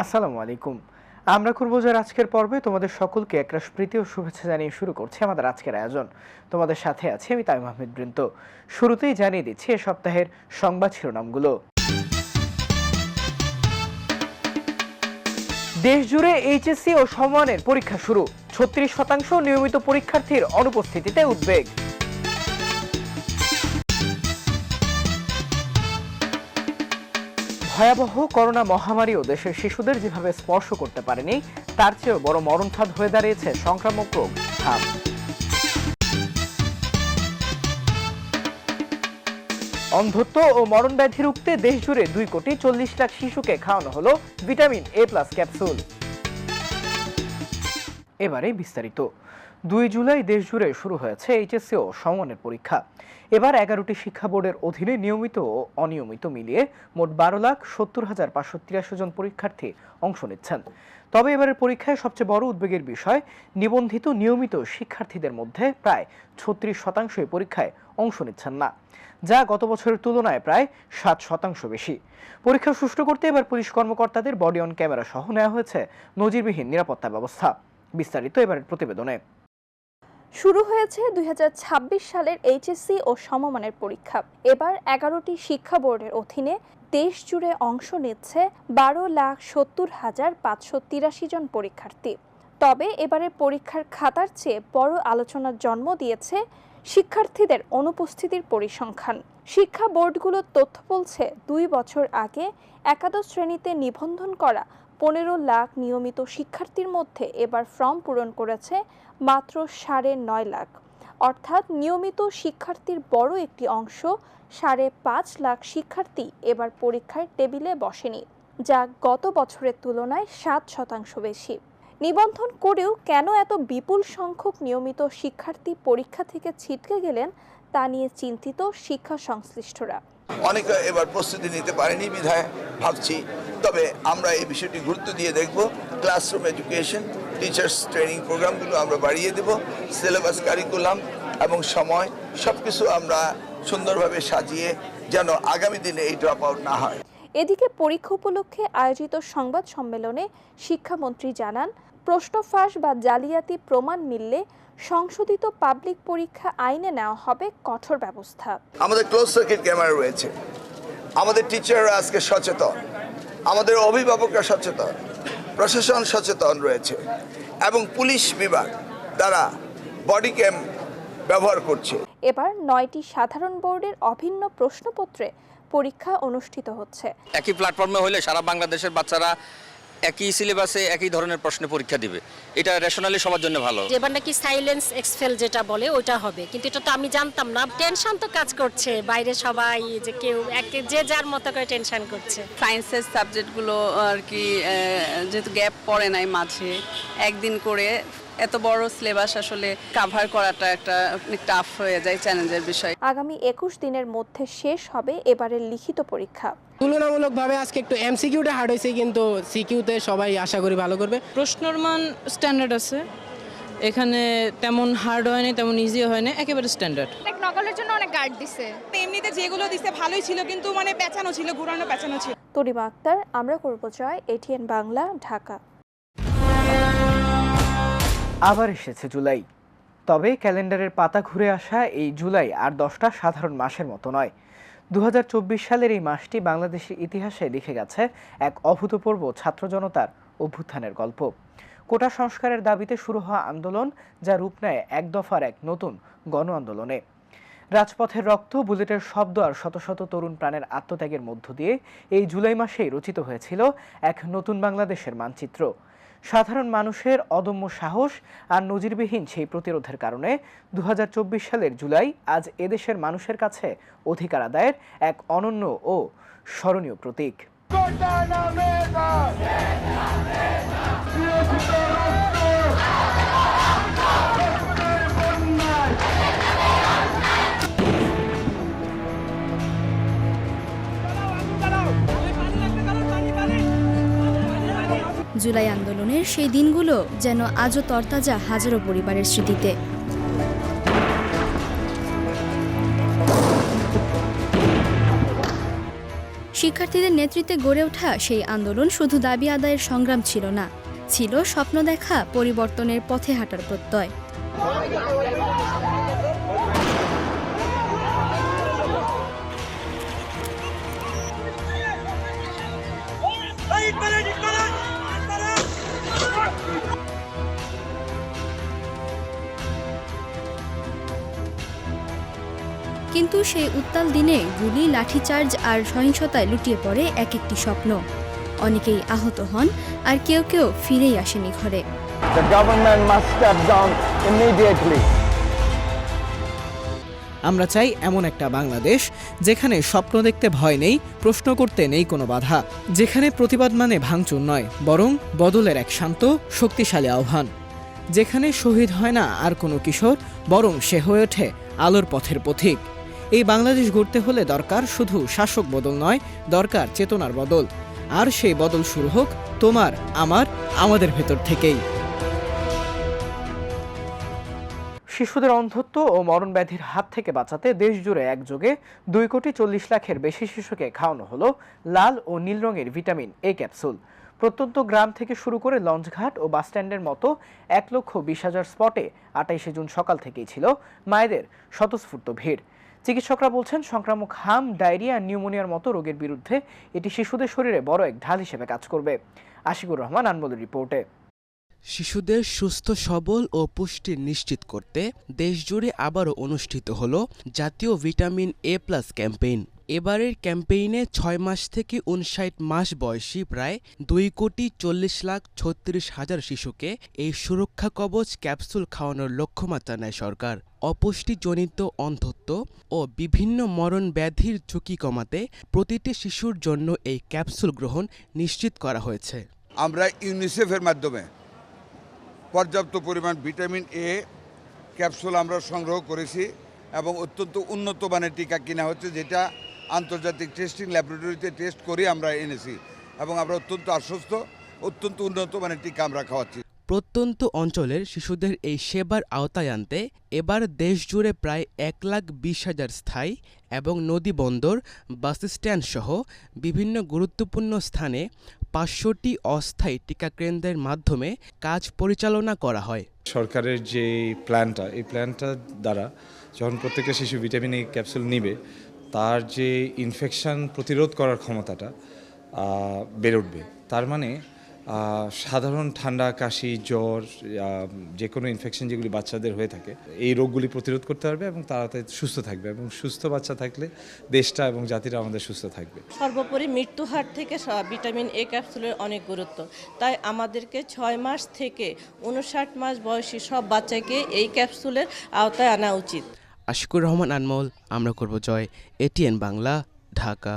আসসালামু আলাইকুম। আমরা করবজার আজকের পর্বে তোমাদের সকলকে একরাশ প্রীতি ও শুভেচ্ছা জানিয়ে শুরু করছি আমাদের আজকের আয়োজন। তোমাদের সাথে আছি আমি তাইম আহমেদ বৃন্ত। শুরুতেই জানিয়ে দিচ্ছি এ সপ্তাহের সংবাদ শিরোনামগুলো। দেশ জুড়ে এইচএসসি ও সমমানের পরীক্ষা শুরু। 36% নিয়মিত পরীক্ষার্থীর অনুপস্থিতিতে উদ্বেগ। ভয়াবহ করোনা মহামারীও দেশের শিশুদের যেভাবে স্পর্শ করতে পারেনি তার চেয়েও বড় মরণফাঁদ হয়ে দাঁড়িয়েছে সংক্রামক রোগ হাম। অন্ধত্ব ও মরণ ব্যাধি রুখতে দেশ জুড়ে 2,40,00,000 শিশুকে খাওয়ানো হলো ভিটামিন A+ ক্যাপসুল। এবারে বিস্তারিত। 2 জুলাই দেশ জুড়ে শুরু হয়েছে এইচএসসি ও সমমানের পরীক্ষা। এবার 11টি শিক্ষা বোর্ডের অধীনে নিয়মিত ও অনিয়মিত মিলিয়ে মোট 12,70,583 জন পরীক্ষার্থী অংশ নিচ্ছেন। তবে এবারের পরীক্ষায় সবচেয়ে বড় উদ্বেগের বিষয় নিবন্ধিত নিয়মিত শিক্ষার্থীদের মধ্যে প্রায় 36% পরীক্ষায় অংশ নিচ্ছেন না, যা গত বছরের তুলনায় প্রায় 7% বেশি। পরীক্ষা সুষ্ঠু করতে এবার পুলিশ কর্মকর্তাদের বডি অন ক্যামেরা সহ নেওয়া হয়েছে নজিরবিহীন নিরাপত্তা ব্যবস্থা। বিস্তারিত এবারের প্রতিবেদনে। শুরু হয়েছে 2026 সালের এইচএসসি ও সমমানের পরীক্ষা। এবার 11টি শিক্ষা বোর্ডের অধীনে দেশ জুড়ে অংশ নিচ্ছে 12,70,583 জন পরীক্ষার্থী। তবে এবারের পরীক্ষার খাতার চেয়ে বড় আলোচনার জন্ম দিয়েছে শিক্ষার্থীদের অনুপস্থিতির পরিসংখ্যান। শিক্ষা বোর্ডগুলোর তথ্য বলছে 2 বছর আগে একাদশ শ্রেণীতে নিবন্ধন করা 15 লাখ নিয়মিত শিক্ষার্থীর মধ্যে এবার ফর্ম পূরণ করেছে মাত্র 9.5 লাখ। অর্থাৎ নিয়মিত শিক্ষার্থীর বড় একটি অংশ 5.5 লাখ শিক্ষার্থী এবার পরীক্ষার টেবিলে বসেনি, যা গত বছরের তুলনায় 7% বেশি। নিবন্ধন করেও কেন এত বিপুল সংখ্যক নিয়মিত শিক্ষার্থী পরীক্ষা থেকে ছিটকে গেলেন তা নিয়ে চিন্তিত শিক্ষা সংশ্লিষ্টরা। অনেকে এবার প্রস্তুতি নিতে পারেনি বিধায় ভাবছি, তবে আমরা এই বিষয়টি গুরুত্ব দিয়ে দেখব। ক্লাসরুম এডুকেশন, টিচার্স ট্রেনিং প্রোগ্রামগুলো আমরা বাড়িয়ে দেব, সিলেবাস কারিকুলাম এবং সময় সবকিছু আমরা সুন্দরভাবে সাজিয়ে যেন আগামী দিনে এই ড্রপ আউট না হয়। এদিকে পরীক্ষা উপলক্ষে আয়োজিত সংবাদ সম্মেলনে শিক্ষামন্ত্রী জানান, প্রশ্ন ফাঁস বা জালিয়াতি প্রমাণ মিললে সংশোধিত পাবলিক পরীক্ষা আইনে নেওয়া হবে কঠোর ব্যবস্থা। আমাদের ক্লোজ সার্কিট ক্যামেরা রয়েছে, আমাদের টিচাররা আজকে সচেতন, আমাদের অভিভাবকরা সচেতন, প্রশাসন সচেতন রয়েছে এবং পুলিশ বিভাগ তারা বডি ক্যাম ব্যবহার করছে। এবার 9টি সাধারণ বোর্ডের অভিন্ন প্রশ্নপত্রে পরীক্ষা অনুষ্ঠিত হচ্ছে। একই প্ল্যাটফর্মে হলে সারা বাংলাদেশের বাচ্চারা একই সিলেবাসে একই ধরনের প্রশ্নে পরীক্ষা দিবে। এটা রেশনালি সবার জন্য ভালো। এবার নাকি সাইলেন্স এক্সফেল যেটা বলে ওটা হবে, কিন্তু এটা তো আমি জানতাম না। টেনশন তো কাজ করছে বাইরে, সবাই যে কেউ যে যার মতো করে টেনশন করছে। সায়েন্সের সাবজেক্টগুলো আর কি যেহেতু গ্যাপ পড়ে নাই মাঝে, একদিন করে এত বড় সিলেবাস আসলে কাভার করাটা একটা টাফ হয়ে যায়, চ্যালেঞ্জের বিষয়। আগামী 21 দিনের মধ্যে শেষ হবে এবারের লিখিত পরীক্ষা। তুলনামূলকভাবে আজকে একটু এমসিকিউটা হার্ড হয়েছে, কিন্তু সিকিউতে সবাই আশা করি ভালো করবে। প্রশ্নের মান স্ট্যান্ডার্ড আছে, এখানে তেমন হার্ড হয়নি তেমন ইজিও হয়নি, একেবারে স্ট্যান্ডার্ড। নকলের জন্য অনেক গার্ড দিছে, এমনিতে যেগুলো দিছে ভালোই ছিল, কিন্তু মানে পেঁচানো ছিল, ঘুরানো পেঁচানো ছিল। তরিমা আক্তার, আমরা করব জয়, এটিএন বাংলা, ঢাকা। আবার এসেছে জুলাই। তবে ক্যালেন্ডারের পাতা ঘুরে আসা এই জুলাই আর 10টা সাধারণ মাসের মতো নয়। 2024 সালের এই মাসটি বাংলাদেশের ইতিহাসে লিখে গেছে এক অভূতপূর্ব ছাত্র জনতার অভ্যুত্থানের গল্প। কোটা সংস্কারের দাবিতে শুরু হওয়া আন্দোলন যা রূপ নেয় এক দফার এক নতুন গণ আন্দোলনে। রাজপথের রক্ত, বুলেটের শব্দ আর শত শত তরুণ প্রাণের আত্মত্যাগের মধ্য দিয়ে এই জুলাই মাসেই রচিত হয়েছিল এক নতুন বাংলাদেশের মানচিত্র। সাধারণ মানুষের অদম্য সাহস আর নজিরবিহীন সেই প্রতিরোধের কারণে 2024 সালের জুলাই আজ এদেশের মানুষের কাছে অধিকার আদায়ের এক অনন্য ও স্মরণীয় প্রতীক। জুলাই আন্দোলনের সেই দিনগুলো যেন আজও তরতাজা হাজারো পরিবারের স্মৃতিতে। শিক্ষার্থীদের নেতৃত্বে গড়ে ওঠা সেই আন্দোলন শুধু দাবি আদায়ের সংগ্রাম ছিল না, ছিল স্বপ্ন দেখা পরিবর্তনের পথে হাঁটার প্রত্যয়। কিন্তু সেই উত্তাল দিনে গুলি, লাঠিচার্জ আর সহিংসতায় লুটিয়ে পড়ে এক একটি স্বপ্ন। অনেকেই আহত হন, আর কেউ কেউ ফিরেই আসেনি ঘরে। আমরা চাই এমন একটা বাংলাদেশ যেখানে স্বপ্ন দেখতে ভয় নেই, প্রশ্ন করতে নেই কোনো বাধা, যেখানে প্রতিবাদ মানে ভাঙচুর নয়, বরং বদলের এক শান্ত শক্তিশালী আহ্বান, যেখানে শহীদ হয় না আর কোনো কিশোর, বরং সে হয়ে ওঠে আলোর পথের পথিক। এই বাংলাদেশ গড়তে হলে দরকার শুধু শাসক বদল নয়, দরকার চেতনার বদল। আর সেই বদল শুরু হোক তোমার, আমার, আমাদের ভেতর থেকেই। শিশুদের অন্ধত্ব ও মরণ ব্যাধির হাত থেকে বাঁচাতে দেশজুড়ে একযোগে 2,40,00,000-এর বেশি শিশুকে খাওয়ানো হলো লাল ও নীল রঙের ভিটামিন এ ক্যাপসুল। প্রত্যন্ত গ্রাম থেকে শুরু করে লঞ্চঘাট ও বাসস্ট্যান্ডের মতো 1,20,000 স্পটে 28 জুন সকাল থেকেই ছিল মায়েদের স্বতঃস্ফূর্ত ভিড়। চিকিৎসকরা বলছেন, সংক্রামক হাম, ডায়রিয়া, নিউমোনিয়ার মতো রোগের বিরুদ্ধে এটি শিশুদের শরীরে বড় এক ঢাল হিসেবে কাজ করবে। আশিকুর রহমান, আনমোলের রিপোর্টে। শিশুদের সুস্থ সবল ও পুষ্টি নিশ্চিত করতে দেশজুড়ে আবারও অনুষ্ঠিত হল জাতীয় ভিটামিন এ প্লাস ক্যাম্পেইন। এবারের ক্যাম্পেইনে 6 মাস থেকে 59 মাস বয়সী প্রায় 2,40,36,000 শিশুকে এই সুরক্ষা কবচ ক্যাপসুল খাওয়ানোর লক্ষ্যমাত্রা নেয় সরকার। অপুষ্টিজনিত অন্ধত্ব ও বিভিন্ন মরণ ব্যাধির ঝুঁকি কমাতে প্রতিটি শিশুর জন্য এই ক্যাপসুল গ্রহণ নিশ্চিত করা হয়েছে। আমরা ইউনিসেফের মাধ্যমে পর্যাপ্ত পরিমাণ ভিটামিন এ ক্যাপসুল আমরা সংগ্রহ করেছি এবং অত্যন্ত উন্নত মানের টিকা কিনা হচ্ছে, যেটা আন্তর্জাতিক টেস্টিং ল্যাবরেটরিতে টেস্ট করে আমরা এনেছি এবং আমরা অত্যন্ত আশ্বস্ত, অত্যন্ত উন্নত মানের টিকা আমরা খাওয়াচ্ছি। প্রত্যন্ত অঞ্চলের শিশুদের এই সেবার আওতায় আনতে এবার দেশজুড়ে প্রায় 1,20,000 স্থায়ী এবং নদী বন্দর, বাসস্ট্যান্ড সহ বিভিন্ন গুরুত্বপূর্ণ স্থানে 500টি অস্থায়ী টিকাকেন্দ্রের মাধ্যমে কাজ পরিচালনা করা হয়। সরকারের যে প্ল্যানটা, এই প্ল্যানটার দ্বারা যখন প্রত্যেকটা শিশু ভিটামিন এ ক্যাপসুল নিবে, তার যে ইনফেকশন প্রতিরোধ করার ক্ষমতাটা বেড়ে উঠবে। তার মানে সাধারণ ঠান্ডা, কাশি, জ্বর, যে কোনো ইনফেকশন যেগুলি বাচ্চাদের হয়ে থাকে, এই রোগগুলি প্রতিরোধ করতে পারবে এবং তাড়াতাড়ি সুস্থ থাকবে। এবং সুস্থ বাচ্চা থাকলে দেশটা এবং জাতিটা আমাদের সুস্থ থাকবে। সর্বোপরি মৃত্যু হার থেকে ভিটামিন এ ক্যাপসুলের অনেক গুরুত্ব, তাই আমাদেরকে 6 মাস থেকে 59 মাস বয়সী সব বাচ্চাকে এই ক্যাপসুলের আওতায় আনা উচিত। আশিকুর রহমান, আনমোল, আমরা করব জয়, এটিএন বাংলা, ঢাকা।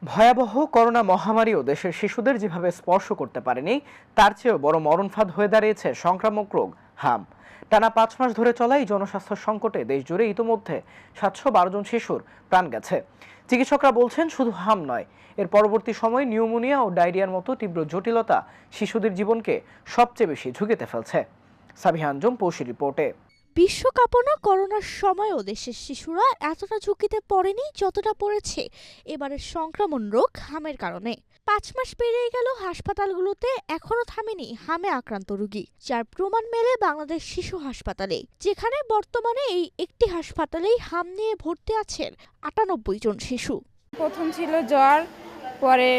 ভয়াবহ করোনা মহামারীও দেশের শিশুদের যেভাবে স্পর্শ করতে পারেনি, তার চেয়েও বড় মরণফাঁদ হয়ে দাঁড়িয়েছে সংক্রামক রোগ হাম। টানা 5 মাস ধরে চলা এই জনস্বাস্থ্য সংকটে দেশজুড়ে ইতোমধ্যে 712 জন শিশুর প্রাণ গেছে। চিকিৎসকরা বলছেন, শুধু হাম নয়, এর পরবর্তী সময়ে নিউমোনিয়া ও ডায়রিয়ার মতো তীব্র জটিলতা শিশুদের জীবনকে সবচেয়ে বেশি ঝুঁকিতে ফেলছে। সাবিহা আঞ্জুম, পৌষি, রিপোর্টে। বিশ্বকাপনা করোনার সময়ও দেশের শিশুরা এতটা ঝুঁকিতে পড়েনি যতটা পড়েছে এবারের সংক্রমণ রোগ হামের কারণে। 5 মাস পেরিয়ে গেল, হাসপাতালগুলোতে এখনো থামেনি হামে আক্রান্ত রোগী, যার প্রমাণ মেলে বাংলাদেশ শিশু হাসপাতালে, যেখানে বর্তমানে এই একটি হাসপাতালেই হাম নিয়ে ভর্তি আছেন 98 জন শিশু। প্রথম ছিল জ্বর, পরে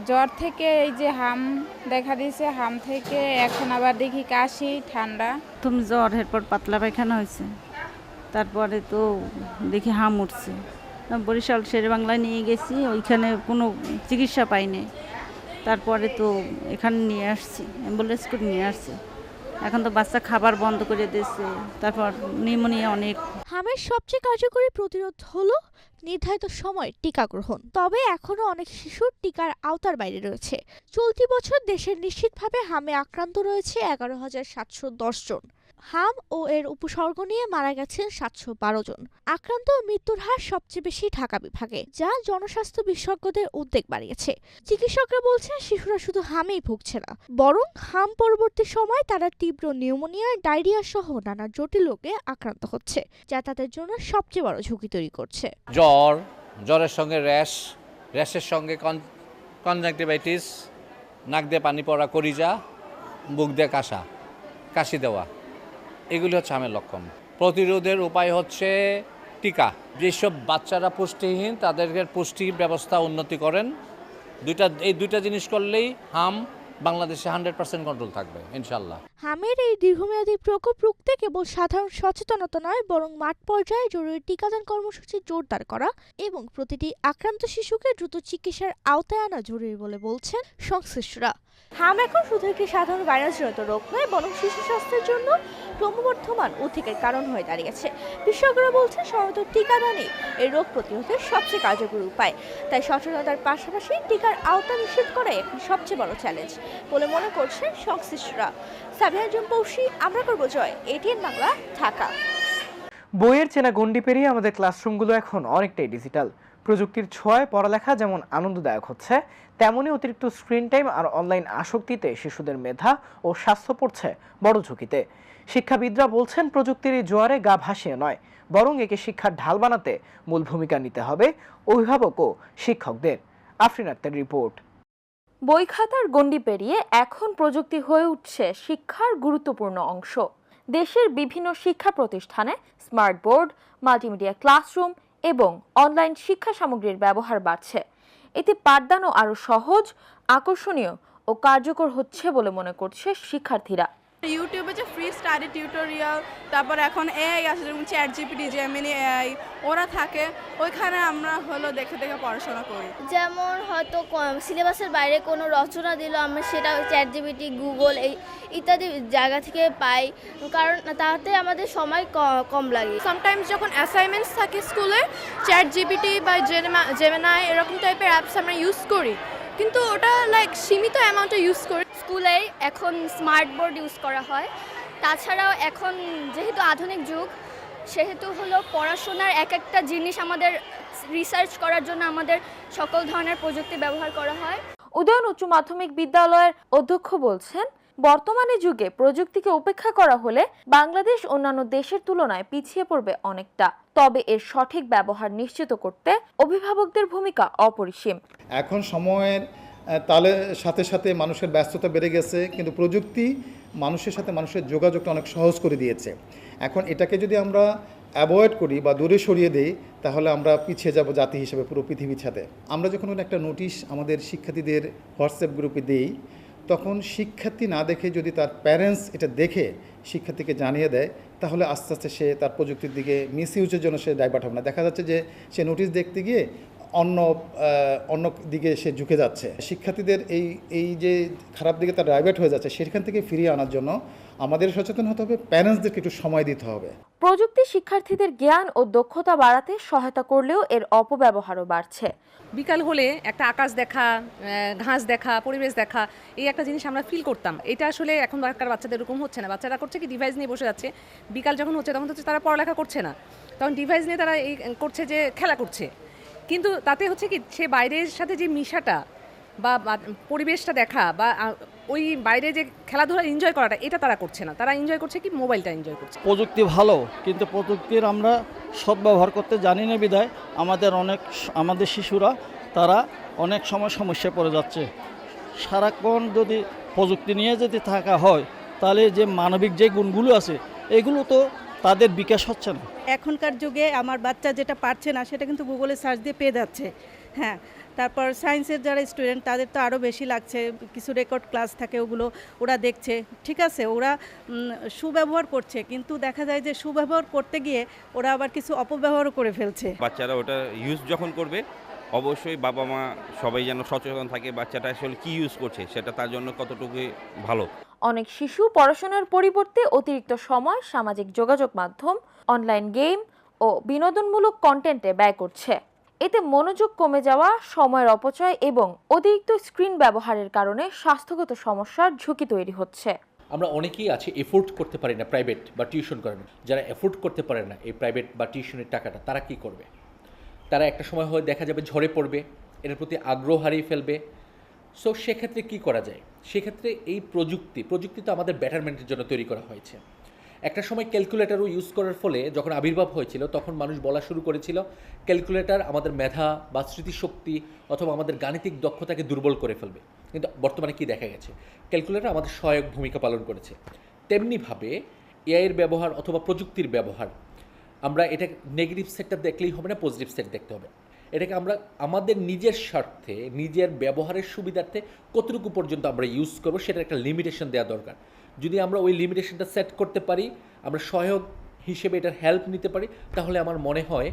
জ্বর থেকে এই যে হাম দেখা দিয়েছে, হাম থেকে এখন আবার দেখি কাশি, ঠান্ডা। প্রথম জ্বর, এরপর পাতলা পায়খানা হয়েছে, তারপরে তো দেখি হাম উঠছে। বরিশাল শেরেবাংলায় নিয়ে গেছি, ওইখানে কোনো চিকিৎসা পাইনি। তারপরে তো এখানে নিয়ে আসছি, অ্যাম্বুলেন্স করে নিয়ে আসছি। এখন তো বাচ্চা খাবার বন্ধ করে দিয়েছে, তারপর নিউমোনিয়া অনেক। হামের সবচেয়ে কার্যকরী প্রতিরোধ হলো নির্ধারিত সময় টিকা গ্রহণ, তবে এখনো অনেক শিশু টিকার আওতার বাইরে রয়েছে। চলতি বছর দেশে নিশ্চিতভাবে হামে আক্রান্ত রয়েছে 11,710 জন। হাম ও এর উপসর্গ নিয়ে মারা গেছেন 712 জন। আক্রান্ত ও মৃত্যুর হার সবচেয়ে বেশি ঢাকা বিভাগে, যা জনস্বাস্থ্য বিশেষজ্ঞদের উদ্বেগ বাড়িয়েছে। চিকিৎসকরা বলছেন, শিশুরা শুধু হামেই ভুগছে না, বরং হাম পরবর্তী সময় তারা তীব্র নিউমোনিয়া, ডায়রিয়া সহ নানা জটিল রোগে আক্রান্ত হচ্ছে, যা তাদের জন্য সবচেয়ে বড় ঝুঁকি তৈরি করছে। জ্বরের সঙ্গে র্যাশ র্যাশের সঙ্গে কনজাংটিভাইটিস, নাক দিয়ে পানি পড়া, করিজা, মুখ দিয়ে কাশি দেওয়া, এগুলি হচ্ছে আমের লক্ষণ। প্রতিরোধের উপায় হচ্ছে টিকা। যেসব বাচ্চারা পুষ্টিহীন তাদেরকে পুষ্টি ব্যবস্থা উন্নতি করেন। এই দুইটা জিনিস করলেই হাম বাংলাদেশে 100% কন্ট্রোল থাকবে ইনশাল্লাহ। হামের এই দীর্ঘমেয়াদী প্রকোপ রুখতে কেবল সাধারণ সচেতনতা নয়, বরং মাঠ পর্যায়ে জরুরি টিকাদান কর্মসূচি জোরদার করা এবং প্রতিটি আক্রান্ত শিশুকে দ্রুত চিকিৎসার আওতায় আনা জরুরি বলে বলছেন সংশ্লিষ্টরা। হাম এখন শুধু একটি সাধারণ ভাইরাসজনিত রোগ নয়, বরং শিশু স্বাস্থ্যের জন্য ক্রমবর্ধমান উদ্বেগের কারণ হয়ে দাঁড়িয়েছে। বিশেষজ্ঞরা বলছেন সময় টিকাদানই এই রোগ প্রতিরোধের সবচেয়ে কার্যকরী উপায়। তাই সচেতনতার পাশাপাশি টিকার আওতা নিশ্চিত করাই এখন সবচেয়ে বড় চ্যালেঞ্জ বলে মনে করছেন সংশ্লিষ্টরা। সাবিহা পৌষি, আমরা করব জয়, এটিএন বাংলা, ঢাকা। বইয়ের চেনা গণ্ডি পেরিয়ে আমাদের ক্লাসরুমগুলো এখন অনেকটাই ডিজিটাল। প্রযুক্তির ছোঁয়ায় পড়ালেখা যেমন আনন্দদায়ক হচ্ছে, তেমনি অতিরিক্ত স্ক্রিন টাইম আর অনলাইন আসক্তিতে শিশুদের মেধা ও স্বাস্থ্য পড়ছে বড় ঝুঁকিতে। শিক্ষাবিদরা বলছেন প্রযুক্তির এই জোয়ারে গা ভাসিয়ে নয়, বরং একে শিক্ষার ঢাল বানাতে মূল ভূমিকা নিতে হবে অভিভাবক ও শিক্ষকদের। আফরিন আক্তার রিপোর্ট। বই খাতার গণ্ডি পেরিয়ে এখন প্রযুক্তি হয়ে উঠছে শিক্ষার গুরুত্বপূর্ণ অংশ। দেশের বিভিন্ন শিক্ষা প্রতিষ্ঠানে স্মার্ট বোর্ড, মাল্টিমিডিয়া ক্লাসরুম এবং অনলাইন শিক্ষা সামগ্রীর ব্যবহার বাড়ছে। এতে পাঠদানও আরও সহজ, আকর্ষণীয় ও কার্যকর হচ্ছে বলে মনে করছে শিক্ষার্থীরা। ইউটিউবে যে ফ্রি স্টাডি টিউটোরিয়াল, তারপর এখন এআই আছে যেমন চ্যাট জিপিটি, জেমিনি এআই, ওরা থাকে, ওইখানে আমরা দেখে পড়াশোনা করি। যেমন হয়তো সিলেবাসের বাইরে কোনো রচনা দিল, আমরা সেটা চ্যাট জিপিটি, গুগল ইত্যাদি জায়গা থেকে পাই, কারণ তাতে আমাদের সময় কম লাগে। সামটাইমস যখন অ্যাসাইনমেন্টস থাকে স্কুলে, চ্যাট জিপিটি বা জেমিনাই এরকম টাইপের অ্যাপস আমরা ইউজ করি, কিন্তু ওটা সীমিত অ্যামাউন্টে ইউজ করি। স্কুলে এখন স্মার্ট বোর্ড ইউজ করা হয়। তাছাড়াও এখন যেহেতু আধুনিক যুগ, সেহেতু পড়াশোনার এক একটা জিনিস আমাদের রিসার্চ করার জন্য আমাদের সকল ধরনের প্রযুক্তি ব্যবহার করা হয়। উদয়ন উচ্চ মাধ্যমিক বিদ্যালয়ের অধ্যক্ষ বলছেন, বর্তমানে যুগে প্রযুক্তিকে উপেক্ষা করা হলে বাংলাদেশ অন্যান্য দেশের তুলনায় পিছিয়ে পড়বে অনেকটা। তবে এর সঠিক ব্যবহার নিশ্চিত করতে অভিভাবকদের ভূমিকা অপরিসীম। এখন সময়ের তালে সাথে সাথে মানুষের ব্যস্ততা বেড়ে গেছে, কিন্তু প্রযুক্তি মানুষের সাথে মানুষের যোগাযোগটা অনেক সহজ করে দিয়েছে। এখন এটাকে যদি আমরা অ্যাভয়েড করি বা দূরে সরিয়ে দেই, তাহলে আমরা পিছিয়ে যাব জাতি হিসেবে পুরো পৃথিবীর সাথে। আমরা যখন একটা নোটিশ আমাদের শিক্ষার্থীদের হোয়াটসঅ্যাপ গ্রুপে দিই, তখন শিক্ষার্থী না দেখে যদি তার প্যারেন্টস এটা দেখে শিক্ষার্থীকে জানিয়ে দেয়, তাহলে আস্তে আস্তে সে তার প্রযুক্তির দিকে মিসইউজের জন্য সে ডাইভার্ট হবে না। দেখা যাচ্ছে যে সে নোটিশ দেখতে গিয়ে অন্য দিকে সে ঝুঁকে যাচ্ছে। শিক্ষার্থীদের এই যে খারাপ দিকে তার ডাইভার্ট হয়ে যাচ্ছে, সেখান থেকে ফিরিয়ে আনার জন্য আমাদের সচেতন হতে হবে, প্যারেন্টসদেরকে একটু সময় দিতে হবে। প্রযুক্তি শিক্ষার্থীদের জ্ঞান ও দক্ষতা বাড়াতে সহায়তা করলেও এর অপব্যবহারও বাড়ছে। বিকাল হলে একটা আকাশ দেখা, ঘাস দেখা, পরিবেশ দেখা, এই একটা জিনিস আমরা ফিল করতাম। এটা আসলে এখন বাচ্চাদের এরকম হচ্ছে না। বাচ্চারা করছে কি, ডিভাইস নিয়ে বসে যাচ্ছে। বিকাল যখন হচ্ছে তখন হচ্ছে তারা পড়ালেখা করছে না, তখন ডিভাইস নিয়ে তারা এই করছে যে খেলা করছে। কিন্তু তাতে হচ্ছে কি, সে বাইরের সাথে যে মিশাটা বা পরিবেশটা দেখা বা ওই বাইরে যে খেলাধুলা এনজয় করাটা, এটা তারা করছে না। তারা এনজয় করছে কি, মোবাইলটা এনজয় করছে। প্রযুক্তি ভালো, কিন্তু প্রযুক্তির আমরা সদ্ব্যবহার করতে জানি না বিধায় আমাদের শিশুরা তারা অনেক সময় সমস্যায় পড়ে যাচ্ছে। সারাক্ষণ যদি প্রযুক্তি নিয়ে যদি থাকা হয়, তাহলে যে মানবিক যে গুণগুলো আছে, এগুলো তো তাদের বিকাশ হচ্ছে না। এখনকার যুগে আমার বাচ্চা যেটা পারছে না, সেটা কিন্তু গুগলে সার্চ দিয়ে পেয়ে যাচ্ছে। হ্যাঁ, তারপর সায়েন্সের যারা স্টুডেন্ট, তাদের তো আরও বেশি লাগছে। কিছু রেকর্ড ক্লাস থাকে, ওগুলো ওরা দেখছে। ঠিক আছে, ওরা সুব্যবহার করছে, কিন্তু দেখা যায় যে সুব্যবহার করতে গিয়ে ওরা আবার কিছু অপব্যবহারও করে ফেলছে। বাচ্চারা ওটা ইউজ যখন করবে, অবশ্যই বাবা মা সবাই যেন সচেতন থাকে বাচ্চাটা আসলে কি ইউজ করছে, সেটা তার জন্য কতটুকু ভালো। অনেক শিশু পড়াশোনার পরিবর্তে অতিরিক্ত সময় সামাজিক যোগাযোগ মাধ্যম, অনলাইন গেম ও বিনোদনমূলক কন্টেন্টে ব্যয় করছে। এতে মনোযোগ কমে যাওয়া, সময়ের অপচয় এবং অতিরিক্ত স্ক্রিন ব্যবহারের কারণে স্বাস্থ্যগত সমস্যার ঝুঁকি তৈরি হচ্ছে। আমরা অনেকেই আছে এফোর্ড করতে পারি না প্রাইভেট বা টিউশন করেন। যারা এফোর্ড করতে পারে না এই প্রাইভেট বা টিউশনের টাকাটা, তারা কি করবে? তারা একটা সময় হয়ে দেখা যাবে ঝরে পড়বে, এর প্রতি আগ্রহ হারিয়ে ফেলবে। সো সেক্ষেত্রে কি করা যায়? সেক্ষেত্রে এই প্রযুক্তি তো আমাদের বেটারমেন্টের জন্য তৈরি করা হয়েছে। একটা সময় ক্যালকুলেটরও ইউজ করার ফলে যখন আবির্ভাব হয়েছিল তখন মানুষ বলা শুরু করেছিল ক্যালকুলেটর আমাদের মেধা বা স্মৃতিশক্তি অথবা আমাদের গাণিতিক দক্ষতাকে দুর্বল করে ফেলবে, কিন্তু বর্তমানে কি দেখা গেছে, ক্যালকুলেটর আমাদের সহায়ক ভূমিকা পালন করেছে। তেমনিভাবে এআইয়ের ব্যবহার অথবা প্রযুক্তির ব্যবহার, আমরা এটা নেগেটিভ সেটটা দেখলেই হবে না, পজিটিভ সেট দেখতে হবে। এটাকে আমরা আমাদের নিজের স্বার্থে, নিজের ব্যবহারের সুবিধার্থে কতটুকু পর্যন্ত আমরা ইউজ করবো সেটার একটা লিমিটেশন দেওয়া দরকার। যদি আমরা ওই লিমিটেশনটা সেট করতে পারি, আমরা সহায়ক হিসেবে এটার হেল্প নিতে পারি, তাহলে আমার মনে হয়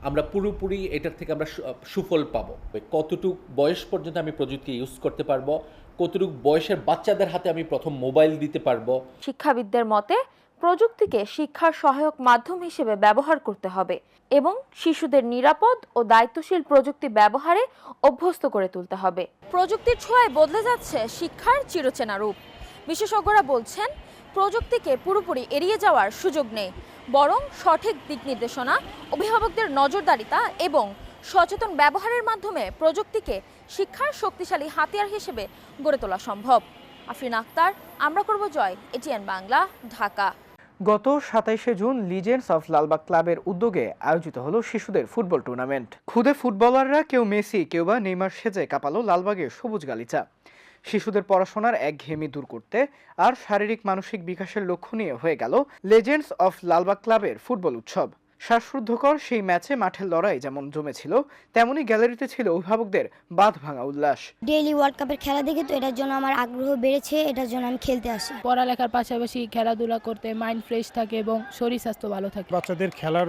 আমরা পুরোপুরি এটার থেকে আমরা সুফল পাবো। কতটুকু বয়স পর্যন্ত আমি প্রযুক্তি ইউজ করতে পারবো, কতটুকু বয়সের বাচ্চাদের হাতে আমি প্রথম মোবাইল দিতে পারবো। শিক্ষাবিদদের মতে প্রযুক্তিকে শিক্ষার সহায়ক মাধ্যম হিসেবে ব্যবহার করতে হবে এবং শিশুদের নিরাপদ ও দায়িত্বশীল প্রযুক্তি ব্যবহারে অভ্যস্ত করে তুলতে হবে। প্রযুক্তির ছোঁয়ায় বদলে যাচ্ছে শিক্ষার চিরচেনা রূপ। বিশেষজ্ঞরা বলছেন প্রযুক্তিকে পুরোপুরি এড়িয়ে যাওয়ার সুযোগ নেই, বরং সঠিক দিক নির্দেশনা, অভিভাবকদের নজরদারিতা এবং সচেতন ব্যবহারের মাধ্যমে প্রযুক্তিকে শিক্ষার শক্তিশালী হাতিয়ার হিসেবে গড়ে তোলা সম্ভব। আফরিন আক্তার, আমরা করব জয়, এটিএন বাংলা, ঢাকা। গত 27শে জুন লিজেন্ডস অফ লালবাগ ক্লাবের উদ্যোগে আয়োজিত হলো শিশুদের ফুটবল টুর্নামেন্ট। খুদে ফুটবলাররা কেউ মেসি, কেউ বা নেইমার সেজে কাঁপালো লালবাগের সবুজ গালিচা। শিশুদের পড়াশোনার একঘেয়েমি দূর করতে আর শারীরিক মানসিক বিকাশের লক্ষ্য নিয়ে হয়ে গেল লিজেন্ডস অফ লালবাগ ক্লাবের ফুটবল উৎসব। শ্বাসরুদ্ধকর সেই ম্যাচে মাঠের লড়াই যেমন জমেছিল, তেমনি গ্যালারিতে ছিল অভিভাবকদের বাঁধ ভাঙা উল্লাস। ডেইলি ওয়ার্ল্ড কাপের খেলা দেখে তো এটার জন্য আমার আগ্রহ বেড়েছে, এটার জন্য আমি খেলতে আসি। পড়ালেখার পাশাপাশি খেলাধুলা করতে মাইন্ড ফ্রেশ থাকে এবং শরীর স্বাস্থ্য ভালো থাকে। বাচ্চাদের খেলার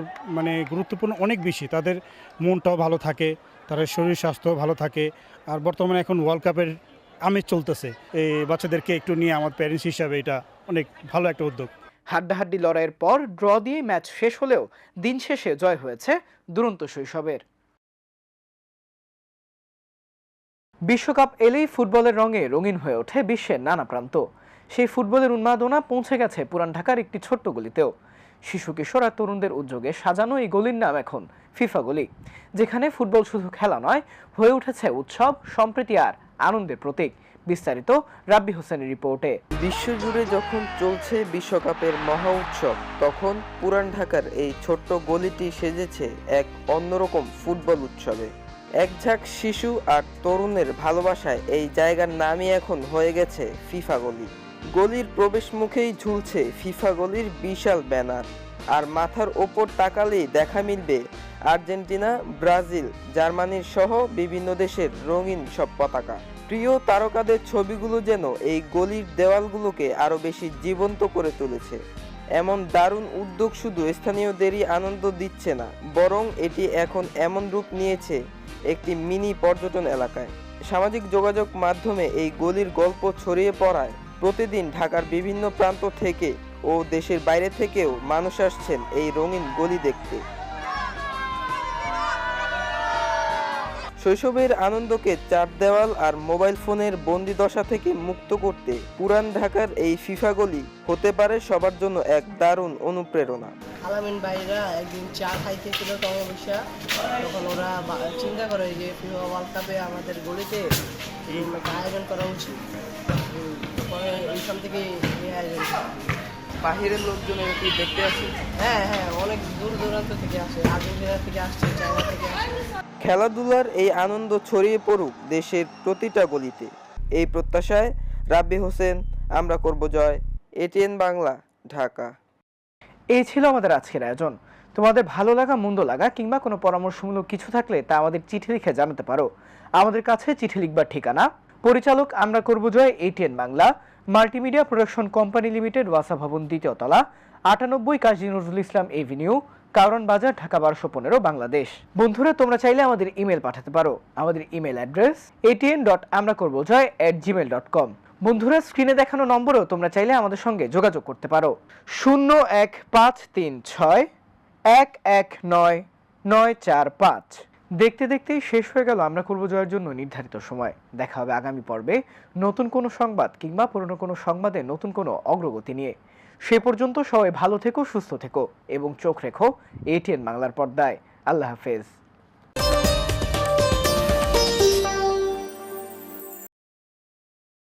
গুরুত্বপূর্ণ অনেক বেশি, তাদের মনটাও ভালো থাকে, তাদের শরীর স্বাস্থ্য ভালো থাকে। আর বর্তমানে এখন ওয়ার্ল্ড কাপের আমেজ চলতেছে, এই বাচ্চাদেরকে একটু নিয়ে আমার প্যারেন্টস হিসাবে এটা অনেক ভালো একটা উদ্যোগ। হাড্ডাহাড্ডি লড়াইয়ের পর ড্র দিয়ে ম্যাচ শেষ হলেও দিন শেষে জয় হয়েছে দুরন্ত শৈশবের। বিশ্বকাপ এলেই ফুটবলের রঙে রঙিন হয়ে ওঠে বিশ্বের নানা প্রান্ত। সেই ফুটবলের উন্মাদনা পৌঁছে গেছে পুরান ঢাকার একটি ছোট্ট গলিতেও। শিশু কিশোর আর তরুণদের উদ্যোগে সাজানো এই গলির নাম এখন ফিফা গলি, যেখানে ফুটবল শুধু খেলা নয়, হয়ে উঠেছে উৎসব, সম্প্রীতি আর আনন্দের প্রতীক। বিস্তারিত রাব্বি হোসেনের রিপোর্টে। বিশ্বজুড়ে যখন চলছে বিশ্বকাপের মহা উৎসব, তখন পুরান ঢাকার এই ছোট্ট গলিটি সেজেছে এক অন্যরকম ফুটবল উৎসবে। এক ঝাঁক শিশু আর তরুণের ভালোবাসায় এই জায়গার নামই এখন হয়ে গেছে ফিফা গলি। গলির প্রবেশ মুখেই ঝুলছে ফিফা গলির বিশাল ব্যানার, আর মাথার ওপর তাকালেই দেখা মিলবে আর্জেন্টিনা, ব্রাজিল, জার্মানির সহ বিভিন্ন দেশের রঙিন সব পতাকা। প্রিয় তারকাদের ছবিগুলো যেন এই গলির দেওয়ালগুলোকে আরো বেশি জীবন্ত করে তুলেছে। এমন দারুণ উদ্যোগ শুধু স্থানীয়দেরই আনন্দ দিচ্ছে না, বরং এটি এখন এমন রূপ নিয়েছে একটি মিনি পর্যটন এলাকায়। সামাজিক যোগাযোগ মাধ্যমে এই গলির গল্প ছড়িয়ে পড়ায় প্রতিদিন ঢাকার বিভিন্ন প্রান্ত থেকে ও দেশের বাইরে থেকেও মানুষ আসছেন এই রঙিন গলি দেখতে। শৈশবের আনন্দকে চার দেওয়াল আর মোবাইল ফোনের বন্দিদশা থেকে মুক্ত করতে পুরান ঢাকার এই ফিফা গলি হতে পারে সবার জন্য এক দারুণ অনুপ্রেরণা। আলামিন ভাইরা একদিন চা খাইতেছিল কমবৈশা, তখন ওরা চিন্তা করে যে ফিফা ওয়ার্ল্ড কাপে আমাদের গলিতে একটা আয়োজন করা উচিত। পরে এইখান থেকে এই আয়োজন। বাহিরের লোকজন এটি দেখতে আসে? হ্যাঁ, অনেক দূর দূরান্ত থেকে আসে, আর্জেন্টিনা থেকে আসছে, চায়না থেকে আসে। খেলাধুলার এই আনন্দ ছড়িয়ে পড়ুক দেশের প্রতিটা গলিতে, এই প্রত্যাশায় রাব্বি হোসেন, আমরা করব জয়, এটিএন বাংলা, ঢাকা। এই ছিল আমাদের আজকের আয়োজন। তোমাদের ভালো লাগা, মন্দ লাগা কিংবা কোনো পরামর্শমূলক কিছু থাকলে তা আমাদের চিঠি লিখে জানাতে পারো। আমাদের কাছে চিঠি লিখবার ঠিকানা পরিচালক, আমরা করব জয়, ATN Bangla, multimedia production company limited, ওয়াসা ভবন, 2য় তলা, 98 কাজী নজরুল ইসলাম এভিনিউ, কারণ বাজার, ঢাকা 1215, বাংলাদেশ। বন্ধুরা, তোমরা চাইলে আমাদের ইমেল পাঠাতে পারো। আমাদের ইমেল অ্যাড্রেস atn.amrakorbojoy@gmail.com। বন্ধুরা, স্ক্রিনে দেখানো নম্বরেও তোমরা চাইলে আমাদের সঙ্গে যোগাযোগ করতে পারো। 01536119945। দেখতে দেখতেই শেষ হয়ে গেল আমরা করব জয়ের জন্য নির্ধারিত সময়। দেখা হবে আগামী পর্বে নতুন কোনো সংবাদ কিংবা পুরনো কোনো সংবাদে নতুন কোনো অগ্রগতি নিয়ে। সে পর্যন্ত সবাই ভালো থেকো, সুস্থ থেকো এবং চোখ রেখো এটিএন বাংলার পর্দায়। আল্লাহ হাফেজ।